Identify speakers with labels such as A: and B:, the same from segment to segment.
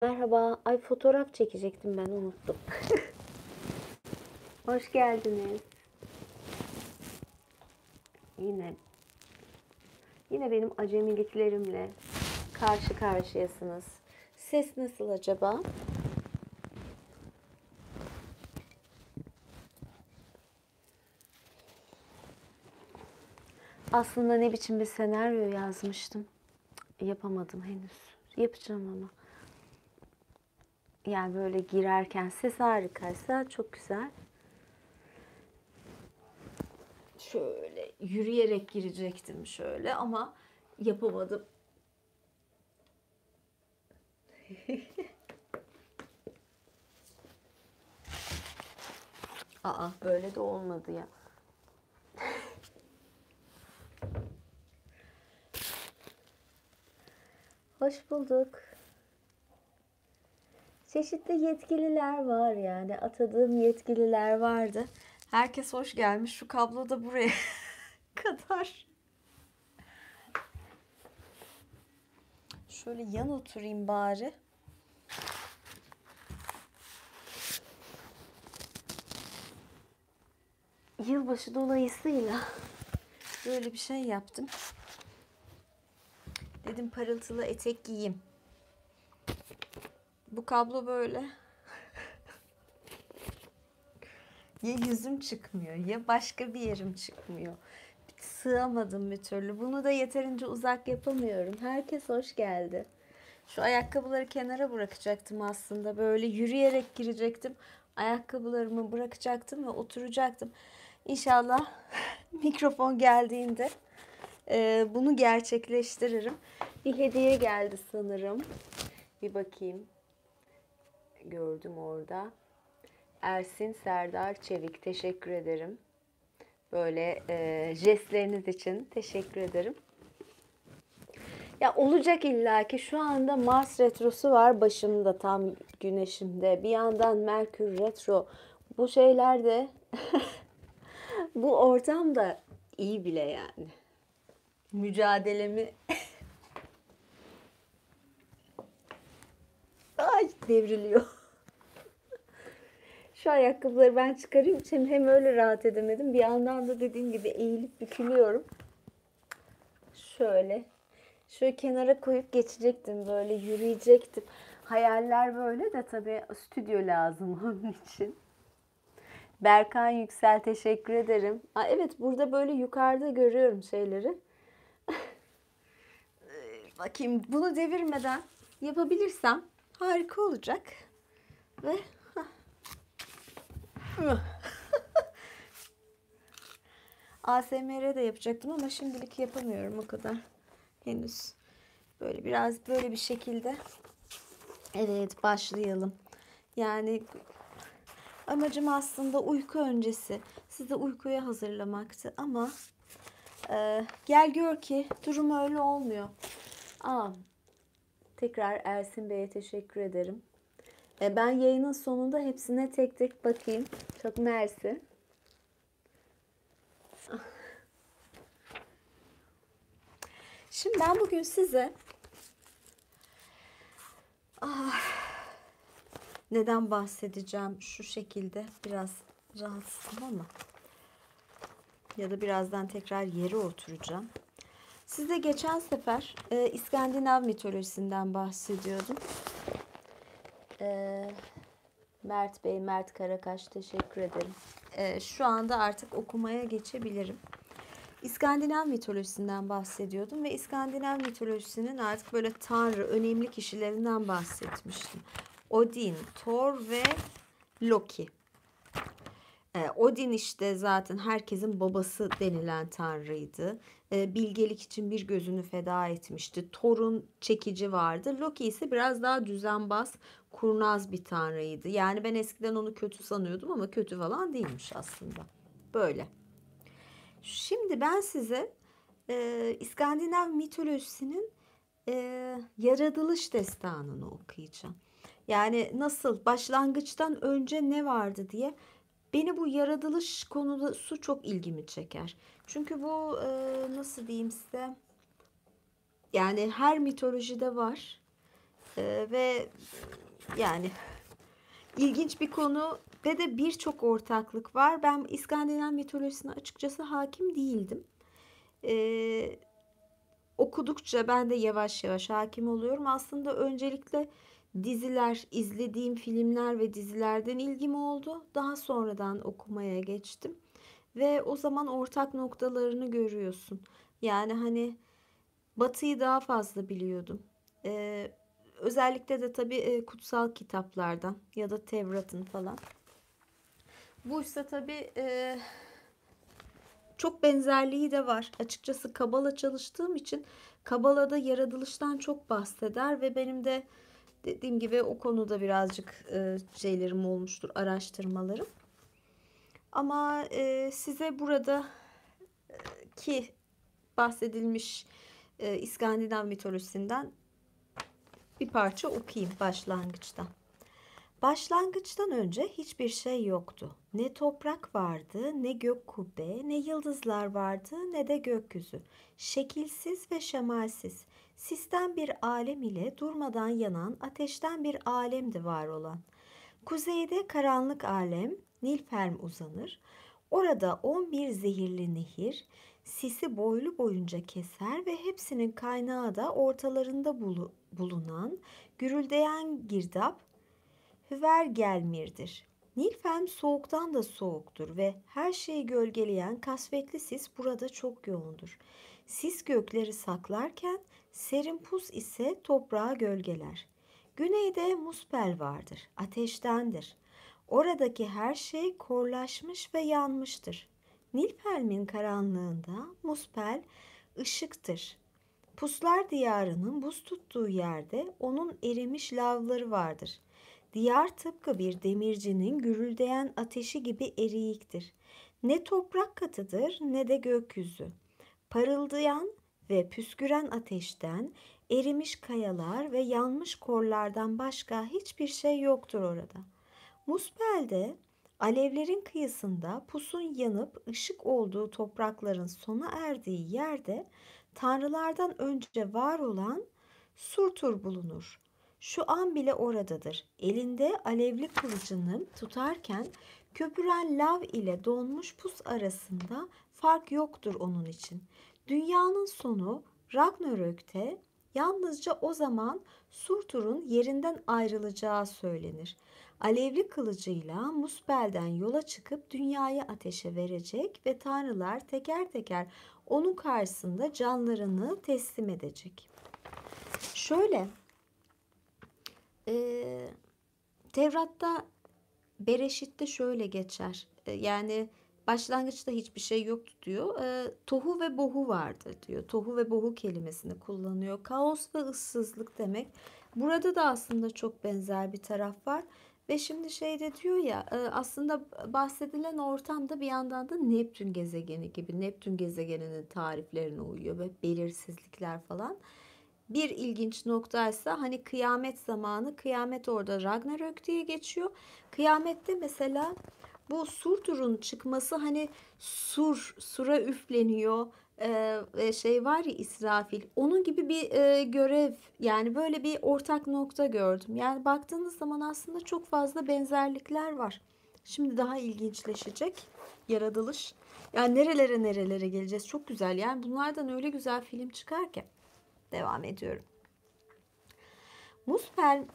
A: Merhaba. Ay fotoğraf çekecektim ben unuttum. Hoş geldiniz. Yine yine benim acemiliklerimle karşı karşıyasınız. Ses nasıl acaba? Aslında ne biçim bir senaryo yazmıştım. Yapamadım henüz. Yapacağım ama. Yani böyle girerken ses harikaysa çok güzel. Şöyle yürüyerek girecektim şöyle ama yapamadım. Aa, böyle de olmadı ya. Hoş bulduk. Çeşitli yetkililer var yani. Atadığım yetkililer vardı. Herkes hoş gelmiş. Şu kablo da buraya kadar. Şöyle yan oturayım bari. Yılbaşı dolayısıyla böyle bir şey yaptım. Dedim parıltılı etek giyeyim. Bu kablo böyle. Ya yüzüm çıkmıyor ya başka bir yerim çıkmıyor. Sığamadım bir türlü. Bunu da yeterince uzak yapamıyorum. Herkes hoş geldi. Şu ayakkabıları kenara bırakacaktım aslında. Böyle yürüyerek girecektim. Ayakkabılarımı bırakacaktım ve oturacaktım. İnşallah mikrofon geldiğinde bunu gerçekleştiririm. Bir hediye geldi sanırım. Bir bakayım. Gördüm orada. Ersin Serdar Çevik. Teşekkür ederim. Böyle jestleriniz için teşekkür ederim. Ya olacak illaki. Şu anda Mars retrosu var başımda, tam güneşimde. Bir yandan Merkür retro. Bu şeyler de bu ortam da iyi bile yani. Mücadelemi ay devriliyor. Şu ayakkabıları ben çıkarayım. Şimdi hem öyle rahat edemedim. Bir yandan da dediğim gibi eğilip bükülüyorum. Şöyle. Şöyle kenara koyup geçecektim. Böyle yürüyecektim. Hayaller böyle de tabii stüdyo lazım onun için. Berkan Yüksel teşekkür ederim. Aa, evet, burada böyle yukarıda görüyorum şeyleri. Bakayım, bunu devirmeden yapabilirsem harika olacak. Ve ASMR de yapacaktım ama şimdilik yapamıyorum o kadar. Henüz. Böyle biraz böyle bir şekilde. Evet, başlayalım. Yani amacım aslında uyku öncesi sizi uykuya hazırlamaktı ama gel gör ki durum öyle olmuyor. Aa, tekrar Ersin Bey'e teşekkür ederim. Ben yayının sonunda hepsine tek tek bakayım. Çok mersi. Şimdi ben bugün size neden bahsedeceğim şu şekilde, biraz rahatsızım ama ya da birazdan tekrar yere oturacağım. Size geçen sefer İskandinav mitolojisinden bahsediyordum. Mert Bey, Mert Karakaş teşekkür ederim. Şu anda artık okumaya geçebilirim. İskandinav mitolojisinden bahsediyordum ve İskandinav mitolojisinin artık böyle tanrı, önemli kişilerinden bahsetmiştim. Odin, Thor ve Loki. Odin işte zaten herkesin babası denilen tanrıydı. Bilgelik için bir gözünü feda etmişti. Thor'un çekici vardı. Loki ise biraz daha düzenbaz, kurnaz bir tanrıydı. Yani ben eskiden onu kötü sanıyordum ama kötü falan değilmiş aslında. Böyle. Şimdi ben size İskandinav mitolojisinin yaratılış destanını okuyacağım. Yani nasıl, başlangıçtan önce ne vardı diye. Beni bu yaratılış konusu çok ilgimi çeker. Çünkü bu nasıl diyeyim size, yani her mitolojide var. Ve yani ilginç bir konu ve de birçok ortaklık var. Ben İskandinav mitolojisine açıkçası hakim değildim. Okudukça ben de yavaş yavaş hakim oluyorum. Aslında öncelikle diziler, izlediğim filmler ve dizilerden ilgim oldu. Daha sonradan okumaya geçtim. Ve o zaman ortak noktalarını görüyorsun. Yani hani Batı'yı daha fazla biliyordum. Özellikle de tabii kutsal kitaplardan ya da Tevrat'ın falan. Buysa tabii çok benzerliği de var. Açıkçası Kabala çalıştığım için Kabala'da yaratılıştan çok bahseder ve benim de dediğim gibi o konuda birazcık şeylerim olmuştur, araştırmalarım. Ama size buradaki bahsedilmiş İskandinav mitolojisinden bir parça okuyayım başlangıçta. Başlangıçtan önce hiçbir şey yoktu. Ne toprak vardı, ne gök kubbe, ne yıldızlar vardı, ne de gökyüzü. Şekilsiz ve şemalsiz, sisten bir alem ile durmadan yanan ateşten bir alemdi var olan. Kuzeyde karanlık alem, Nilferm uzanır. Orada 11 zehirli nehir, sisi boylu boyunca keser ve hepsinin kaynağı da ortalarında bulunan gürüldeyen girdap, Hüvergelmir'dir. Nilfem soğuktan da soğuktur ve her şeyi gölgeleyen kasvetli sis burada çok yoğundur. Sis gökleri saklarken serin pus ise toprağı gölgeler. Güneyde Muspel vardır, ateştendir. Oradaki her şey korlaşmış ve yanmıştır. Nilpelmin karanlığında Muspel ışıktır. Puslar diyarının buz tuttuğu yerde onun erimiş lavları vardır. Diyar tıpkı bir demircinin gürüldeyen ateşi gibi eriyiktir. Ne toprak katıdır ne de gökyüzü. Parıldayan ve püsküren ateşten, erimiş kayalar ve yanmış korlardan başka hiçbir şey yoktur orada. Muspel'de alevlerin kıyısında pusun yanıp ışık olduğu toprakların sona erdiği yerde tanrılardan önce var olan Surtur bulunur. Şu an bile oradadır. Elinde alevli kılıcını tutarken köpüren lav ile donmuş pus arasında fark yoktur onun için. Dünyanın sonu Ragnarök'te yalnızca o zaman Surtur'un yerinden ayrılacağı söylenir. Alevli kılıcıyla Muspel'den yola çıkıp dünyayı ateşe verecek ve tanrılar teker teker onun karşısında canlarını teslim edecek. Şöyle, Tevrat'ta Bereşit'te şöyle geçer. Yani başlangıçta hiçbir şey yoktu diyor. Tohu ve bohu vardır diyor. Tohu ve bohu kelimesini kullanıyor. Kaos ve ıssızlık demek. Burada da aslında çok benzer bir taraf var. Ve şimdi şeyde diyor ya aslında bahsedilen ortamda bir yandan da Neptün gezegeni gibi. Neptün gezegeninin tariflerine uyuyor ve belirsizlikler falan. Bir ilginç noktaysa hani kıyamet zamanı, kıyamet orada Ragnarök diye geçiyor. Kıyamette mesela bu Surtur'un çıkması hani sura üfleniyor. Şey var ya İsrafil. Onun gibi bir görev yani böyle bir ortak nokta gördüm. Yani baktığınız zaman aslında çok fazla benzerlikler var. Şimdi daha ilginçleşecek yaratılış. Yani nerelere nerelere geleceğiz. Çok güzel. Yani bunlardan öyle güzel film çıkar ki. Devam ediyorum. Muspel,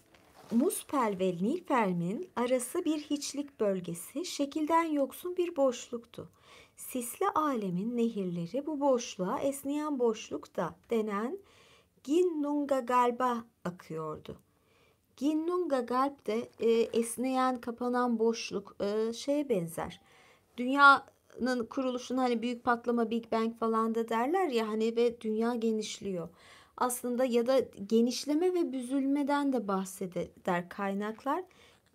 A: Muspel ve Nilfermin arası bir hiçlik bölgesi, şekilden yoksun bir boşluktu. Sisli alemin nehirleri bu boşluğa esneyen boşlukta denen Ginnungagalb'a akıyordu. Ginnungagalb de esneyen, kapanan boşluk şeye benzer. Dünyanın kuruluşunu hani büyük patlama Big Bang falan da derler ya hani ve dünya genişliyor. Aslında ya da genişleme ve büzülmeden de bahseder kaynaklar.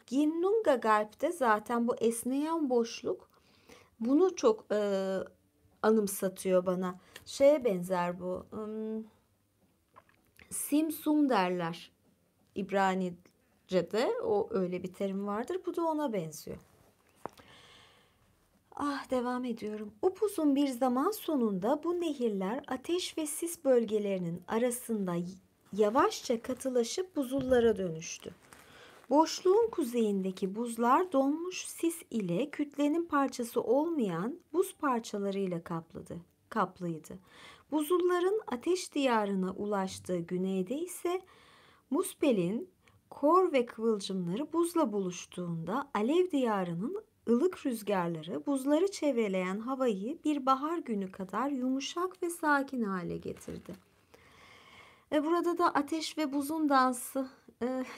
A: Ginnungagalb'de zaten bu esneyen boşluk bunu çok anımsatıyor bana. Şeye benzer bu. Simsum derler. İbranice'de o öyle bir terim vardır. Bu da ona benziyor. Devam ediyorum. Bir zaman sonunda bu nehirler ateş ve sis bölgelerinin arasında yavaşça katılaşıp buzullara dönüştü. Boşluğun kuzeyindeki buzlar donmuş sis ile kütlenin parçası olmayan buz parçalarıyla kaplıydı. Buzulların ateş diyarına ulaştığı güneyde ise Muspel'in kor ve kıvılcımları buzla buluştuğunda alev diyarının ılık rüzgarları buzları çevreleyen havayı bir bahar günü kadar yumuşak ve sakin hale getirdi. Burada da ateş ve buzun dansı,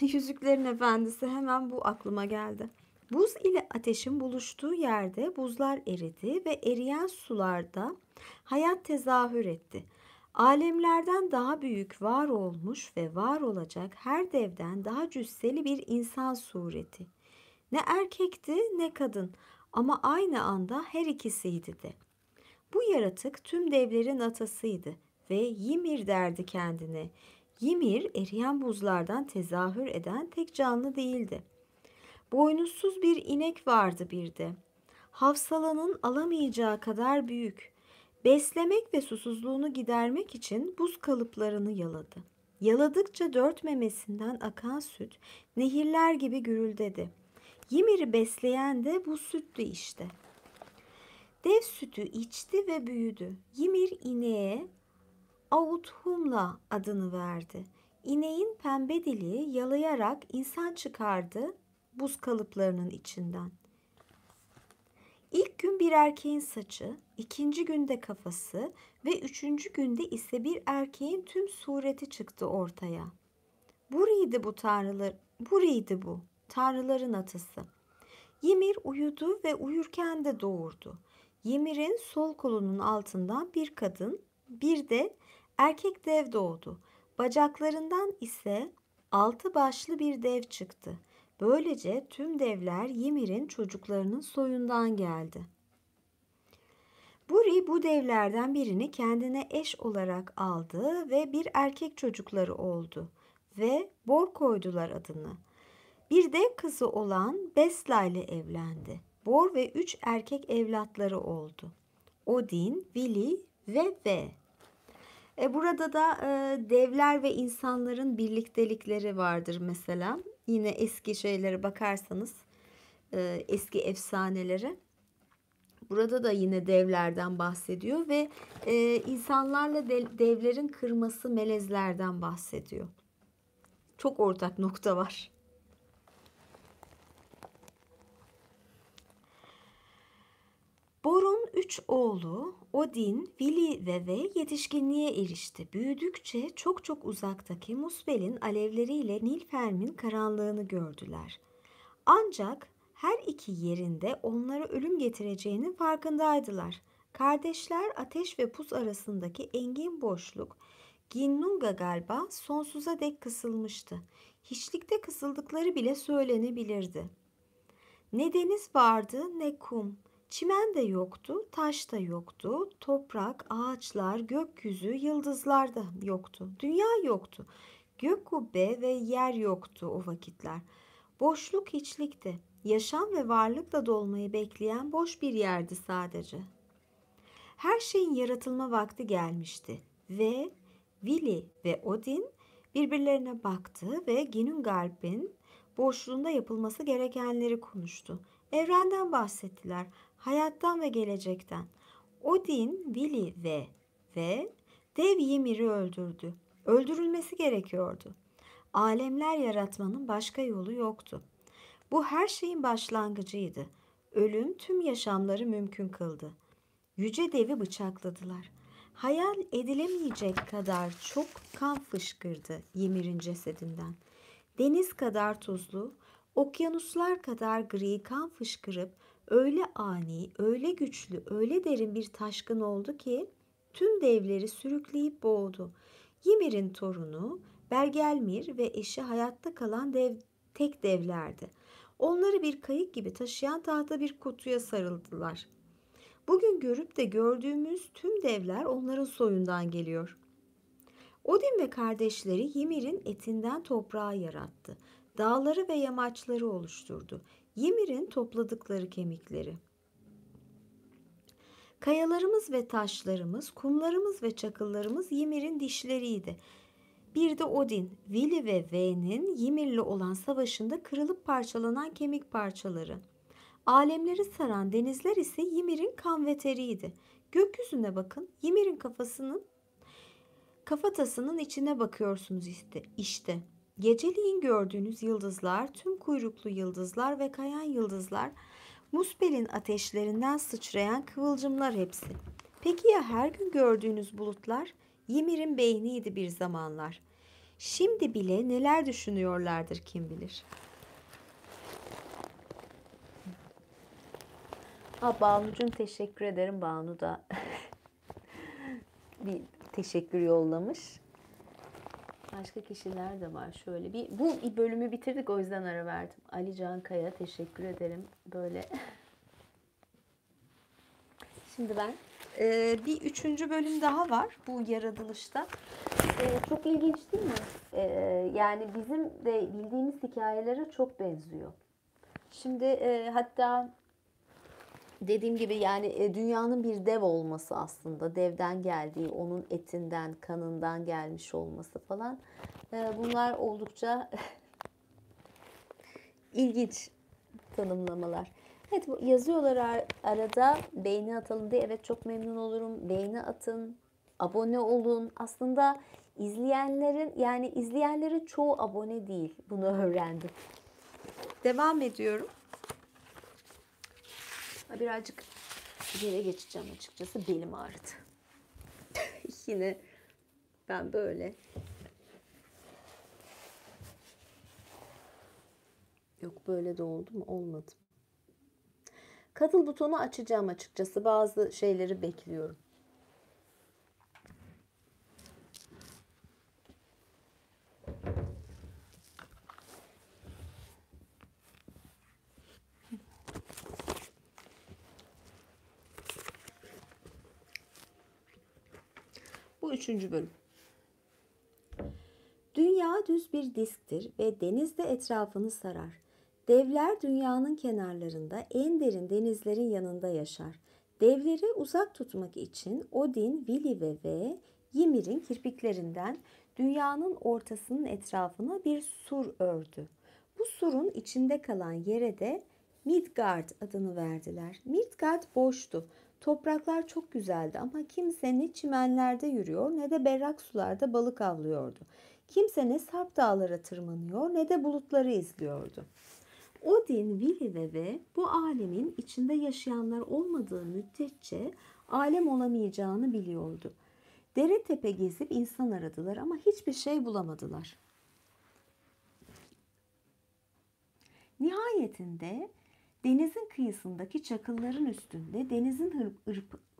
A: Yüzüklerin Efendisi, hemen bu aklıma geldi. Buz ile ateşin buluştuğu yerde buzlar eridi ve eriyen sularda hayat tezahür etti. Alemlerden daha büyük var olmuş ve var olacak her devden daha cüsseli bir insan sureti. Ne erkekti ne kadın ama aynı anda her ikisiydi de. Bu yaratık tüm devlerin atasıydı ve Ymir derdi kendine. Ymir eriyen buzlardan tezahür eden tek canlı değildi. Boynuzsuz bir inek vardı bir de. Hafsalanın alamayacağı kadar büyük. Beslemek ve susuzluğunu gidermek için buz kalıplarını yaladı. Yaladıkça dört memesinden akan süt nehirler gibi gürüldedi. Ymir'i besleyen de bu süttü işte. Dev sütü içti ve büyüdü. Ymir ineğe Authumla adını verdi. İneğin pembe dili yalayarak insan çıkardı buz kalıplarının içinden. İlk gün bir erkeğin saçı, ikinci günde kafası ve üçüncü günde ise bir erkeğin tüm sureti çıktı ortaya. Buriydi bu, tanrıların atası. Ymir uyudu ve uyurken de doğurdu. Ymir'in sol kolunun altından bir kadın, bir de erkek dev doğdu. Bacaklarından ise 6 başlı bir dev çıktı. Böylece tüm devler Ymir'in çocuklarının soyundan geldi. Buri bu devlerden birini kendine eş olarak aldı ve bir erkek çocukları oldu ve Bor koydular adını. Bir dev kızı olan Besla ile evlendi. Bor ve 3 erkek evlatları oldu. Odin, Vili ve Ve. Burada da devler ve insanların birliktelikleri vardır mesela. Yine eski şeylere bakarsanız, eski efsanelere. Burada da yine devlerden bahsediyor ve insanlarla devlerin kırması melezlerden bahsediyor. Çok ortak nokta var. Bor'un 3 oğlu Odin, Vili ve Ve yetişkinliğe erişti. Büyüdükçe çok çok uzaktaki Muspel'in alevleriyle Nilfheim'in karanlığını gördüler. Ancak her iki yerinde onlara ölüm getireceğinin farkındaydılar. Kardeşler ateş ve buz arasındaki engin boşluk, Ginnunga galiba sonsuza dek kısılmıştı. Hiçlikte kısıldıkları bile söylenebilirdi. Ne deniz vardı ne kum. Çimen de yoktu, taş da yoktu, toprak, ağaçlar, gökyüzü, yıldızlar da yoktu. Dünya yoktu. Gök kubbe ve yer yoktu o vakitler. Boşluk hiçlikti. Yaşam ve varlıkla dolmayı bekleyen boş bir yerdi sadece. Her şeyin yaratılma vakti gelmişti ve Vili ve Odin birbirlerine baktı ve Ginnungagap'in boşluğunda yapılması gerekenleri konuştu. Evrenden bahsettiler, hayattan ve gelecekten. Odin, Vili ve dev Ymir'i öldürdü. Öldürülmesi gerekiyordu. Alemler yaratmanın başka yolu yoktu. Bu her şeyin başlangıcıydı. Ölüm tüm yaşamları mümkün kıldı. Yüce devi bıçakladılar. Hayal edilemeyecek kadar çok kan fışkırdı Ymir'in cesedinden. Deniz kadar tuzlu, okyanuslar kadar gri kan fışkırıp öyle ani, öyle güçlü, öyle derin bir taşkın oldu ki tüm devleri sürükleyip boğdu. Ymir'in torunu Bergelmir ve eşi hayatta kalan tek devlerdi. Onları bir kayık gibi taşıyan tahta bir kutuya sarıldılar. Bugün görüp de gördüğümüz tüm devler onların soyundan geliyor. Odin ve kardeşleri Ymir'in etinden toprağı yarattı. Dağları ve yamaçları oluşturdu. Ymir'in topladıkları kemikleri. Kayalarımız ve taşlarımız, kumlarımız ve çakıllarımız Ymir'in dişleriydi. Bir de Odin, Vili ve Ve'nin Ymir'le olan savaşında kırılıp parçalanan kemik parçaları. Alemleri saran denizler ise Ymir'in kan ve teriydi. Gökyüzüne bakın, Ymir'in kafatasının içine bakıyorsunuz işte. Geceliğin gördüğünüz yıldızlar, tüm kuyruklu yıldızlar ve kayan yıldızlar, Muspel'in ateşlerinden sıçrayan kıvılcımlar hepsi. Peki ya her gün gördüğünüz bulutlar? Ymir'in beyniydi bir zamanlar. Şimdi bile neler düşünüyorlardır kim bilir. Banu'cum teşekkür ederim. Banu da bir teşekkür yollamış. Başka kişiler de var. Şöyle bu bölümü bitirdik, o yüzden ara verdim. Ali Can Kaya teşekkür ederim. Böyle. Şimdi ben bir üçüncü bölüm daha var bu yaratılışta. Çok ilginç değil mi? Yani bizim de bildiğimiz hikayelere çok benziyor. Şimdi hatta dediğim gibi yani dünyanın bir dev olması, aslında devden geldiği, onun etinden, kanından gelmiş olması falan, bunlar oldukça ilginç tanımlamalar. Evet, yazıyorlar arada beğeni atalım diye. Evet, çok memnun olurum. Beğeni atın, abone olun. Aslında izleyenlerin çoğu abone değil. Bunu öğrendim. Devam ediyorum. Birazcık yere geçeceğim açıkçası. Belim ağrıdı. Yine ben böyle. Yok, böyle de oldu mu? Olmadı. Katıl butonu açacağım açıkçası. Bazı şeyleri bekliyorum. Bu üçüncü bölüm. Dünya düz bir disktir ve deniz de etrafını sarar. Devler dünyanın kenarlarında, en derin denizlerin yanında yaşar. Devleri uzak tutmak için Odin, Vili ve Ymir'in kirpiklerinden dünyanın ortasının etrafına bir sur ördü. Bu surun içinde kalan yere de Midgard adını verdiler. Midgard boştu. Topraklar çok güzeldi ama kimse ne çimenlerde yürüyor ne de berrak sularda balık avlıyordu. Kimse ne Sarp dağlara tırmanıyor ne de bulutları izliyordu. Odin, Vili ve bu alemin içinde yaşayanlar olmadığı müddetçe alem olamayacağını biliyordu. Dere tepe gezip insan aradılar ama hiçbir şey bulamadılar. Nihayetinde denizin kıyısındaki çakılların üstünde denizin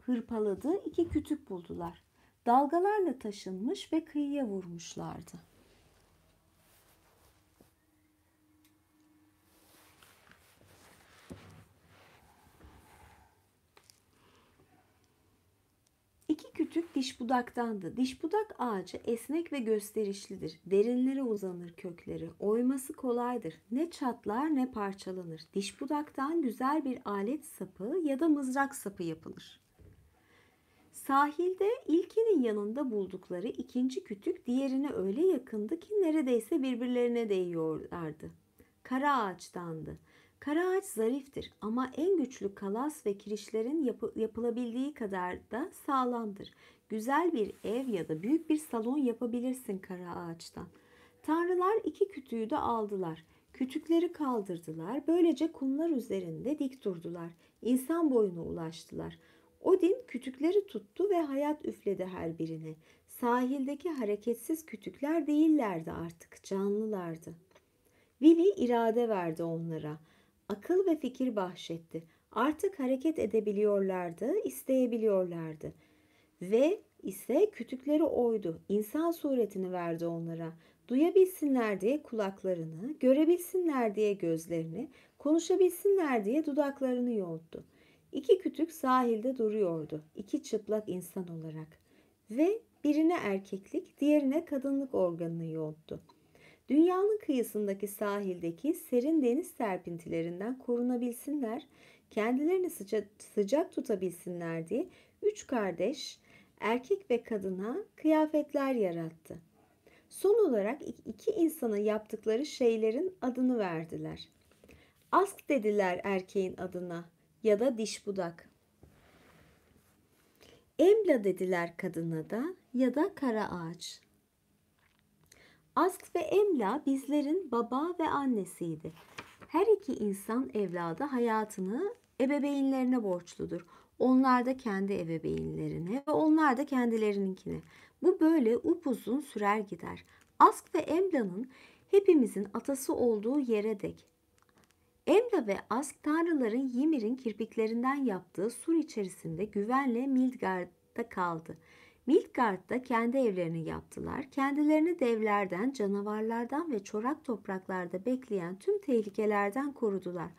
A: hırpaladığı iki kütük buldular. Dalgalarla taşınmış ve kıyıya vurmuşlardı. İki kütük dişbudaktandı. Dişbudak ağacı esnek ve gösterişlidir. Derinlere uzanır kökleri. Oyması kolaydır. Ne çatlar ne parçalanır. Dişbudaktan güzel bir alet sapı ya da mızrak sapı yapılır. Sahilde ilkinin yanında buldukları ikinci kütük diğerine öyle yakındı ki neredeyse birbirlerine değiyorlardı. Kara ağaçtandı. Kara ağaç zariftir ama en güçlü kalas ve kirişlerin yapılabildiği kadar da sağlamdır. Güzel bir ev ya da büyük bir salon yapabilirsin kara ağaçtan. Tanrılar iki kütüğü de aldılar. Kütükleri kaldırdılar. Böylece kumlar üzerinde dik durdular. İnsan boyuna ulaştılar. Odin kütükleri tuttu ve hayat üfledi her birine. Sahildeki hareketsiz kütükler değillerdi artık, canlılardı. Vili irade verdi onlara. Akıl ve fikir bahşetti. Artık hareket edebiliyorlardı, isteyebiliyorlardı. Ve ise kütükleri oydu. İnsan suretini verdi onlara. Duyabilsinler diye kulaklarını, görebilsinler diye gözlerini, konuşabilsinler diye dudaklarını yonttu. İki kütük sahilde duruyordu. İki çıplak insan olarak. Ve birine erkeklik, diğerine kadınlık organını yonttu. Dünyanın kıyısındaki sahildeki serin deniz serpintilerinden korunabilsinler, kendilerini sıcak tutabilsinler diye üç kardeş erkek ve kadına kıyafetler yarattı. Son olarak iki insana yaptıkları şeylerin adını verdiler. Ask dediler erkeğin adına ya da diş budak. Embla dediler kadına da ya da kara ağaç. Ask ve Embla bizlerin baba ve annesiydi. Her iki insan evladı hayatını ebeveynlerine borçludur. Onlar da kendi ebeveynlerine ve onlar da kendilerininkine. Bu böyle upuzun sürer gider. Ask ve Emla'nın hepimizin atası olduğu yere dek. Emla ve Ask tanrıların Ymir'in kirpiklerinden yaptığı sur içerisinde güvenle Midgard'da kaldı. Midgard'da kendi evlerini yaptılar. Kendilerini devlerden, canavarlardan ve çorak topraklarda bekleyen tüm tehlikelerden korudular.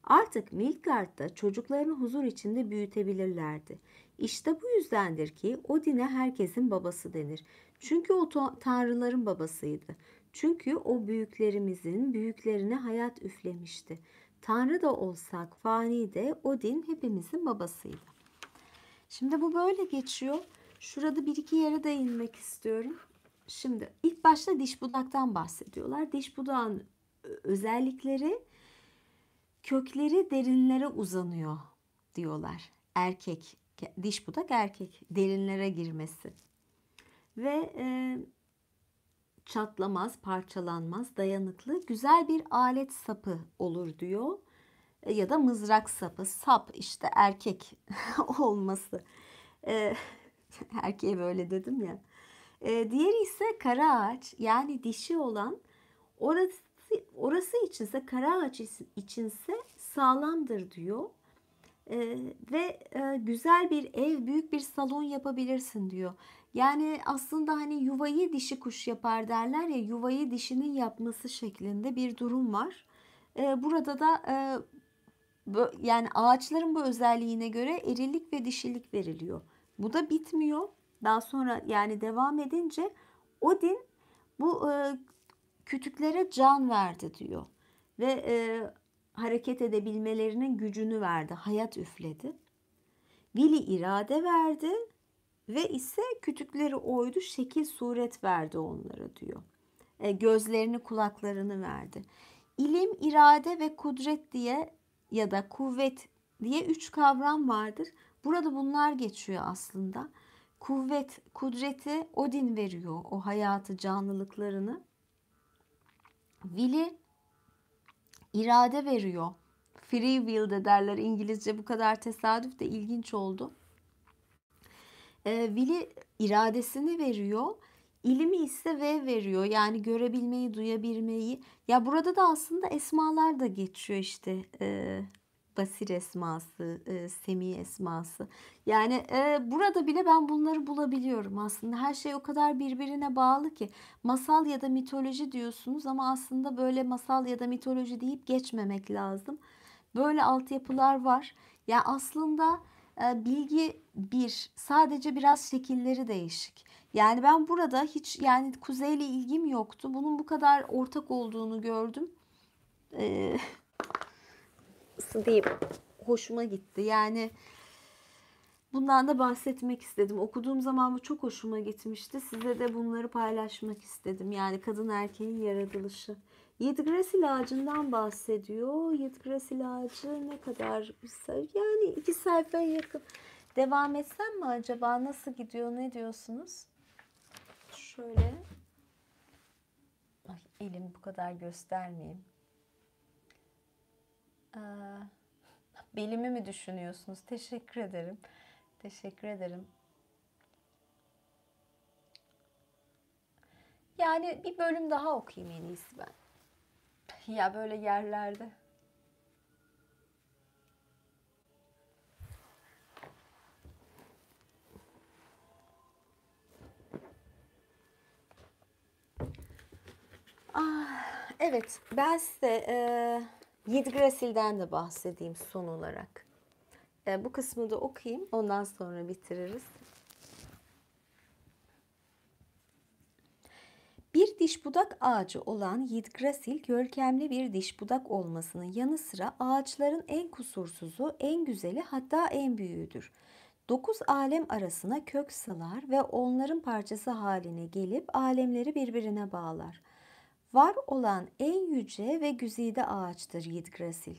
A: Artık Midgard'da çocuklarını huzur içinde büyütebilirlerdi. İşte bu yüzdendir ki Odin'e herkesin babası denir. Çünkü o tanrıların babasıydı. Çünkü o büyüklerimizin büyüklerine hayat üflemişti. Tanrı da olsak, fani de Odin hepimizin babasıydı. Şimdi bu böyle geçiyor. Şurada bir iki yere değinmek istiyorum. Şimdi ilk başta diş budaktan bahsediyorlar. Diş budağın özellikleri, kökleri derinlere uzanıyor diyorlar. Erkek, diş budak erkek, derinlere girmesi. Ve çatlamaz, parçalanmaz, dayanıklı, güzel bir alet sapı olur diyor. Ya da mızrak sapı, sap işte erkek olması. Erkeğe böyle dedim ya. Diğeri ise kara ağaç, yani dişi olan, orası içinse, kara ağaç içinse sağlamdır diyor. Ve güzel bir ev, büyük bir salon yapabilirsin diyor. Yani aslında hani yuvayı dişi kuş yapar derler ya, yuvayı dişinin yapması şeklinde bir durum var. Burada da yani ağaçların bu özelliğine göre erilik ve dişilik veriliyor. Bu da bitmiyor. Daha sonra yani devam edince Odin bu kütüklere can verdi diyor. Ve hareket edebilmelerinin gücünü verdi. Hayat üfledi. Vili irade verdi ve ise kütükleri oydu, şekil suret verdi onlara diyor. Gözlerini, kulaklarını verdi. İlim, irade ve kudret diye ya da kuvvet diye 3 kavram vardır. Burada bunlar geçiyor aslında. Kuvvet, kudreti Odin veriyor, o hayatı, canlılıklarını. Vili irade veriyor. Free will de derler İngilizce, bu kadar tesadüf de ilginç oldu. Vili iradesini veriyor. İlimi ise veriyor. Yani görebilmeyi, duyabilmeyi. Ya burada da aslında esmalar da geçiyor işte. Basir esması, Semi esması. Yani burada bile ben bunları bulabiliyorum aslında. Her şey o kadar birbirine bağlı ki. Masal ya da mitoloji diyorsunuz ama aslında böyle masal ya da mitoloji deyip geçmemek lazım. Böyle altyapılar var. Ya aslında bilgi bir, sadece biraz şekilleri değişik. Yani ben burada hiç, yani kuzeyle ilgim yoktu. Bunun bu kadar ortak olduğunu gördüm. Nasıl diyeyim? Hoşuma gitti. Yani bundan da bahsetmek istedim. Okuduğum zaman bu çok hoşuma gitmişti. Size de bunları paylaşmak istedim. Yani kadın erkeğin yaratılışı. Yedgresil ağacından bahsediyor. Yedgresil ağacı ne kadar? Yani 2 sayfaya yakın. Devam etsem mi acaba? Nasıl gidiyor? Ne diyorsunuz? Şöyle. Ay, elimi bu kadar göstermeyeyim. Belimi mi düşünüyorsunuz? Teşekkür ederim. Teşekkür ederim. Yani bir bölüm daha okuyayım en iyisi ben. Ya böyle yerlerde. Evet, ben size Yggdrasil'den de bahsedeyim son olarak. Bu kısmı da okuyayım, ondan sonra bitiririz. Bir dişbudak ağacı olan Yggdrasil, görkemli bir dişbudak olmasının yanı sıra ağaçların en kusursuzu, en güzeli, hatta en büyüğüdür. Dokuz alem arasına kök salar ve onların parçası haline gelip alemleri birbirine bağlar. Var olan en yüce ve güzide ağaçtır Yggdrasil.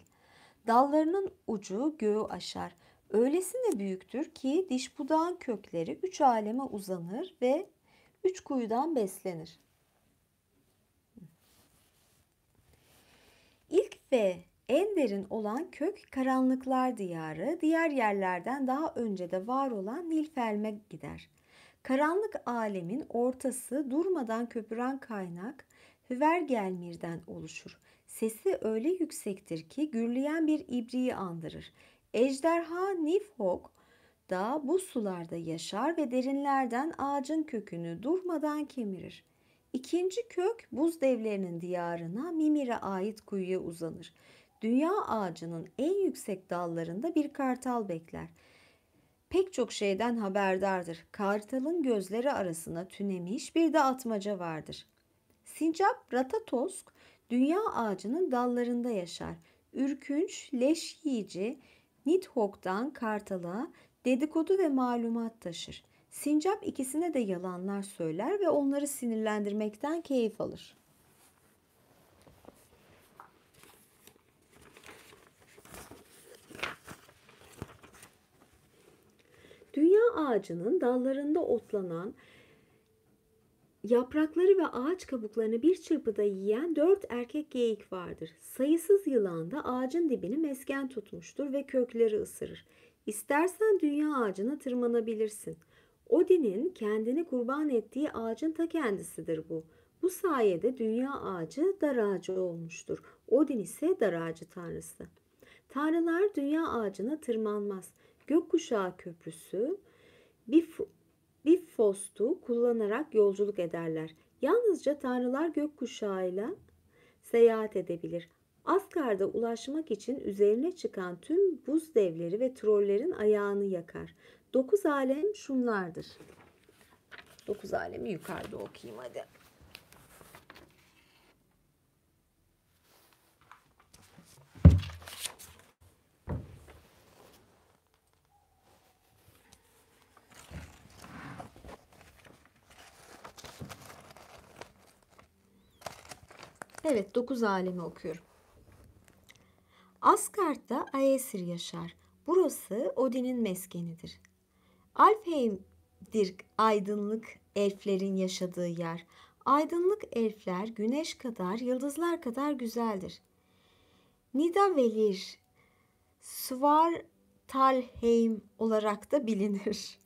A: Dallarının ucu göğü aşar. Öylesine büyüktür ki diş budağın kökleri üç aleme uzanır ve üç kuyudan beslenir. İlk ve en derin olan kök karanlıklar diyarı, diğer yerlerden daha önce de var olan Nilfelm'e gider. Karanlık alemin ortası durmadan köpüren kaynak Hüvergelmir'den oluşur. Sesi öyle yüksektir ki gürleyen bir ibriği andırır. Ejderha Nifhogg da bu sularda yaşar ve derinlerden ağacın kökünü durmadan kemirir. İkinci kök buz devlerinin diyarına Mimir'e ait kuyuya uzanır. Dünya ağacının en yüksek dallarında bir kartal bekler. Pek çok şeyden haberdardır. Kartalın gözleri arasına tünemiş bir de atmaca vardır. Sincap Ratatosk dünya ağacının dallarında yaşar. Ürkünç, leş yiyici Nidhogg'dan kartala dedikodu ve malumat taşır. Sincap ikisine de yalanlar söyler ve onları sinirlendirmekten keyif alır. Dünya ağacının dallarında otlanan, yaprakları ve ağaç kabuklarını bir çırpıda yiyen 4 erkek geyik vardır. Sayısız yılan da ağacın dibini mesken tutmuştur ve kökleri ısırır. İstersen dünya ağacına tırmanabilirsin. Odin'in kendini kurban ettiği ağacın ta kendisidir bu. Bu sayede dünya ağacı dar ağacı olmuştur. Odin ise dar ağacı tanrısı. Tanrılar dünya ağacına tırmanmaz. Gökkuşağı köprüsü, Bifrost'u kullanarak yolculuk ederler. Yalnızca tanrılar gökkuşağıyla seyahat edebilir. Asgard'a ulaşmak için üzerine çıkan tüm buz devleri ve trollerin ayağını yakar. 9 alem şunlardır. 9 alemi yukarıda okuyayım hadi. Evet, 9 alemi okuyorum. Asgard'da Aesir yaşar. Burası Odin'in meskenidir. Alfheim'dir aydınlık elflerin yaşadığı yer. Aydınlık elfler güneş kadar, yıldızlar kadar güzeldir. Nidavellir, Svartalheim olarak da bilinir.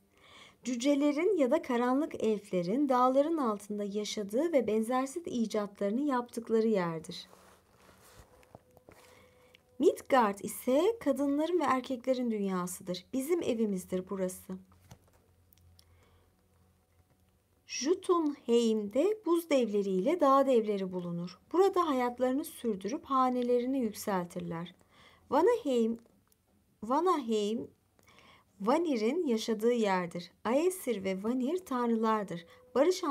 A: Cücelerin ya da karanlık elflerin dağların altında yaşadığı ve benzersiz icatlarını yaptıkları yerdir. Midgard ise kadınların ve erkeklerin dünyasıdır. Bizim evimizdir burası. Jotunheim'de buz devleriyle dağ devleri bulunur. Burada hayatlarını sürdürüp hanelerini yükseltirler. Vanaheim, Vanir'in yaşadığı yerdir. Aesir ve Vanir tanrılardır. Barış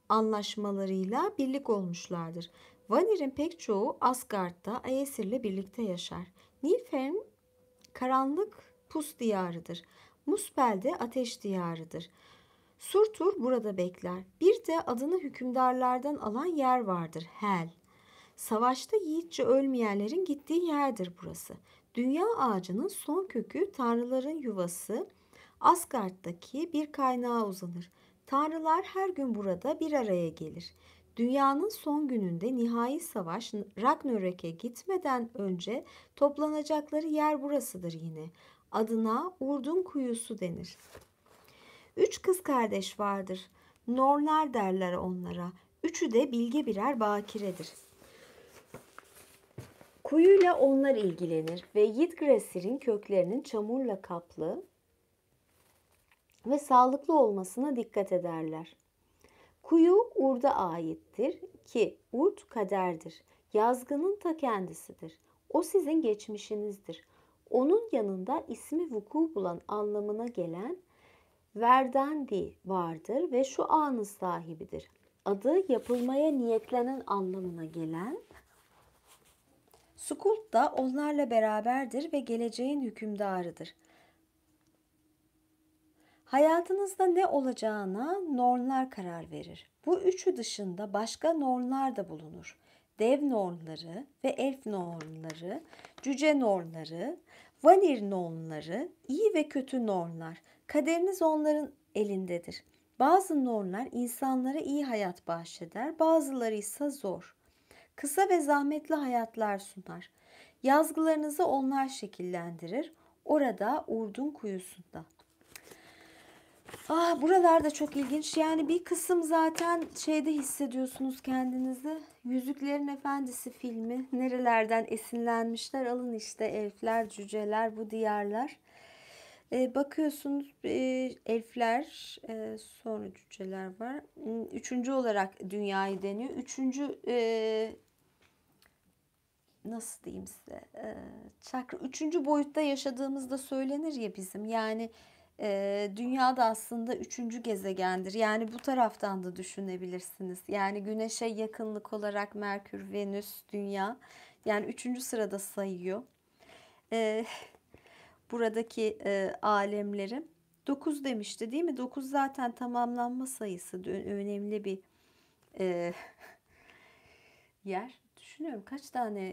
A: anlaşmalarıyla birlik olmuşlardır. Vanir'in pek çoğu Asgard'da Aesir'le birlikte yaşar. Nilfheim karanlık pus diyarıdır. Muspel de ateş diyarıdır. Surtur burada bekler. Bir de adını hükümdarlardan alan yer vardır, Hel. Savaşta yiğitçe ölmeyenlerin gittiği yerdir burası. Dünya ağacının son kökü tanrıların yuvası Asgard'daki bir kaynağa uzanır. Tanrılar her gün burada bir araya gelir. Dünyanın son gününde nihai savaş Ragnarök'e gitmeden önce toplanacakları yer burasıdır yine. Adına Urdun Kuyusu denir. 3 kız kardeş vardır. Norlar derler onlara. Üçü de bilge birer bakiredir. Kuyuyla onlar ilgilenir ve Yggdrasil'in köklerinin çamurla kaplı ve sağlıklı olmasına dikkat ederler. Kuyu Urd'a aittir ki Urd kaderdir. Yazgının ta kendisidir. O sizin geçmişinizdir. Onun yanında ismi vuku bulan anlamına gelen Verdandi vardır ve şu anın sahibidir. Adı yapılmaya niyetlenen anlamına gelen Skuld da onlarla beraberdir ve geleceğin hükümdarıdır. Hayatınızda ne olacağına normlar karar verir. Bu üçü dışında başka normlar da bulunur. Dev normları ve elf normları, cüce normları, vanir normları, iyi ve kötü normlar. Kaderiniz onların elindedir. Bazı normlar insanlara iyi hayat bahşeder, bazıları ise zor. Kısa ve zahmetli hayatlar sunar. Yazgılarınızı onlar şekillendirir. Orada Urdun kuyusunda. Buralarda çok ilginç. Yani bir kısım zaten şeyde hissediyorsunuz kendinizi. Yüzüklerin Efendisi filmi. Nerelerden esinlenmişler? Alın işte elfler, cüceler, bu diyarlar. Bakıyorsunuz elfler, sonra cüceler var. Üçüncü olarak dünyayı deniyor. Üçüncü nasıl diyeyim size? Çakra, üçüncü boyutta yaşadığımızda söylenir ya bizim. Yani dünyada aslında üçüncü gezegendir. Yani bu taraftan da düşünebilirsiniz. Yani Güneş'e yakınlık olarak Merkür, Venüs, Dünya. Yani üçüncü sırada sayıyor. E, buradaki alemleri. 9 demişti değil mi? 9 zaten tamamlanma sayısı. Önemli bir yer. Düşünüyorum kaç tane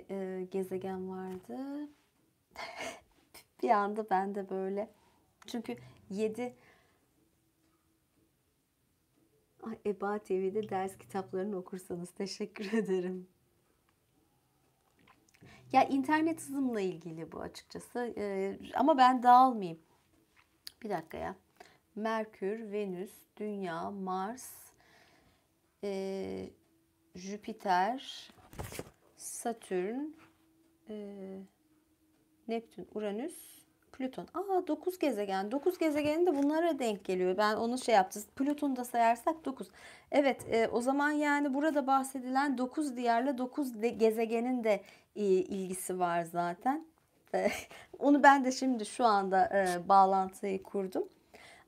A: gezegen vardı? Bir anda ben de böyle. Çünkü 7. EBA TV'de ders kitaplarını okursanız teşekkür ederim. Ya internet hızımla ilgili bu açıkçası. Ama ben dağılmayayım. Bir dakika ya. Merkür, Venüs, Dünya, Mars, Jüpiter, Satürn, Neptün, Uranüs, Plüton. 9 gezegen. 9 gezegenin de bunlara denk geliyor. Ben onu şey yaptım. Plüton'u da sayarsak 9. Evet, o zaman yani burada bahsedilen 9 diyarla 9 gezegenin de ilgisi var zaten. Onu ben de şimdi şu anda bağlantıyı kurdum.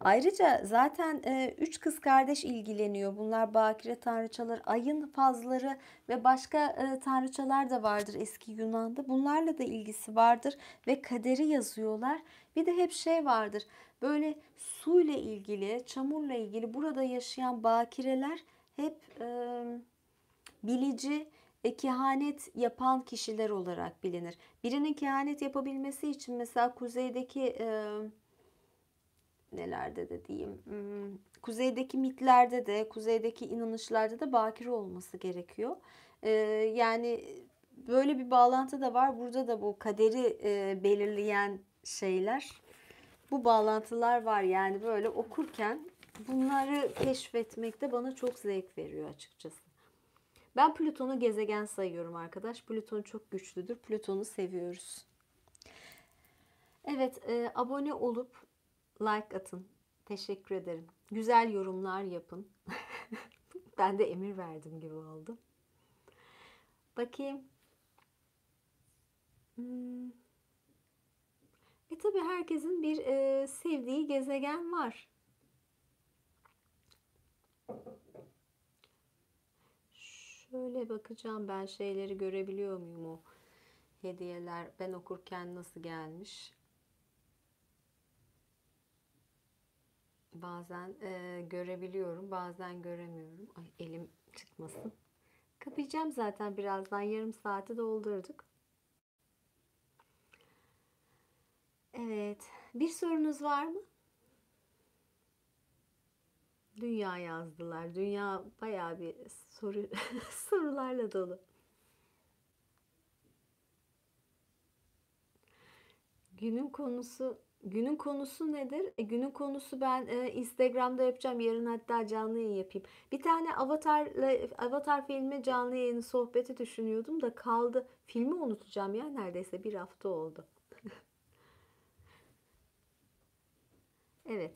A: Ayrıca zaten 3 kız kardeş ilgileniyor. Bunlar bakire tanrıçalar, ayın fazları ve başka tanrıçalar da vardır eski Yunan'da. Bunlarla da ilgisi vardır ve kaderi yazıyorlar. Bir de hep şey vardır. Böyle suyla ilgili, çamurla ilgili burada yaşayan bakireler hep bilici ve kehanet yapan kişiler olarak bilinir. Birinin kehanet yapabilmesi için mesela kuzeydeki nelerde de diyeyim, kuzeydeki mitlerde de, kuzeydeki inanışlarda da bakire olması gerekiyor. Yani böyle bir bağlantı da var. Burada da bu kaderi belirleyen şeyler, bu bağlantılar var. Yani böyle okurken bunları keşfetmek de bana çok zevk veriyor açıkçası. Ben Plüton'u gezegen sayıyorum arkadaş. Plüton çok güçlüdür. Plüton'u seviyoruz. Evet, abone olup like atın. Teşekkür ederim. Güzel yorumlar yapın. Ben de emir verdim gibi oldu. Bakayım. Tabii herkesin bir sevdiği gezegen var. Şöyle bakacağım, ben şeyleri görebiliyor muyum, o hediyeler ben okurken nasıl gelmiş. Bazen görebiliyorum, bazen göremiyorum. Ay, elim çıkmasın. Kapayacağım zaten birazdan. Yarım saati doldurduk. Evet. Bir sorunuz var mı? Dünya yazdılar. Dünya bayağı bir soru sorularla dolu. Günün konusu nedir? Günün konusu ben Instagram'da yapacağım. Yarın hatta canlı yayın yapayım. Bir tane Avatar filmi canlı yayını sohbeti düşünüyordum da kaldı. Filmi unutacağım ya, neredeyse bir hafta oldu. Evet.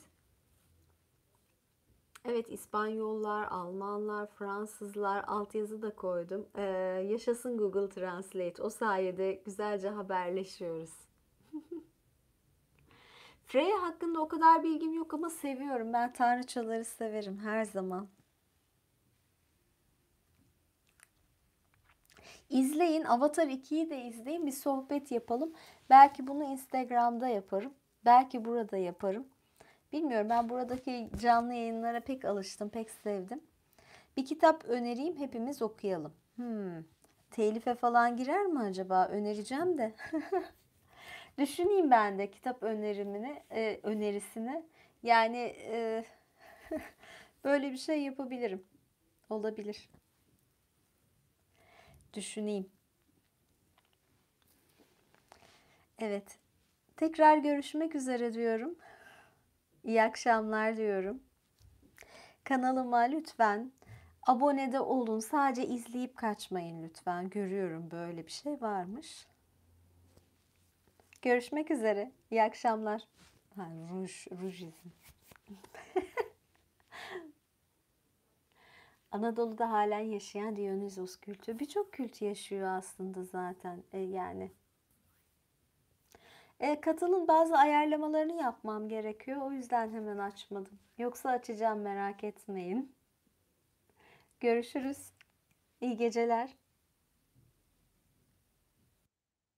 A: Evet, İspanyollar, Almanlar, Fransızlar, altyazı da koydum. Yaşasın Google Translate. O sayede güzelce haberleşiyoruz. Freya hakkında o kadar bilgim yok ama seviyorum. Ben tanrıçaları severim her zaman. İzleyin. Avatar 2'yi de izleyin. Bir sohbet yapalım. Belki bunu Instagram'da yaparım. Belki burada yaparım. Bilmiyorum, ben buradaki canlı yayınlara pek alıştım, pek sevdim. Bir kitap önereyim, hepimiz okuyalım. Telife falan girer mi acaba? Önereceğim de. Düşüneyim ben de kitap önerisini. Yani böyle bir şey yapabilirim. Olabilir. Düşüneyim. Evet. Tekrar görüşmek üzere diyorum. İyi akşamlar diyorum. Kanalıma lütfen abone de olun. Sadece izleyip kaçmayın lütfen. Görüyorum böyle bir şey varmış. Görüşmek üzere. İyi akşamlar. Ha, rujizm. Anadolu'da halen yaşayan Dionysos kültü. Birçok kült yaşıyor aslında zaten. Yani. Katılın, bazı ayarlamalarını yapmam gerekiyor. O yüzden hemen açmadım. Yoksa açacağım, merak etmeyin. Görüşürüz. İyi geceler.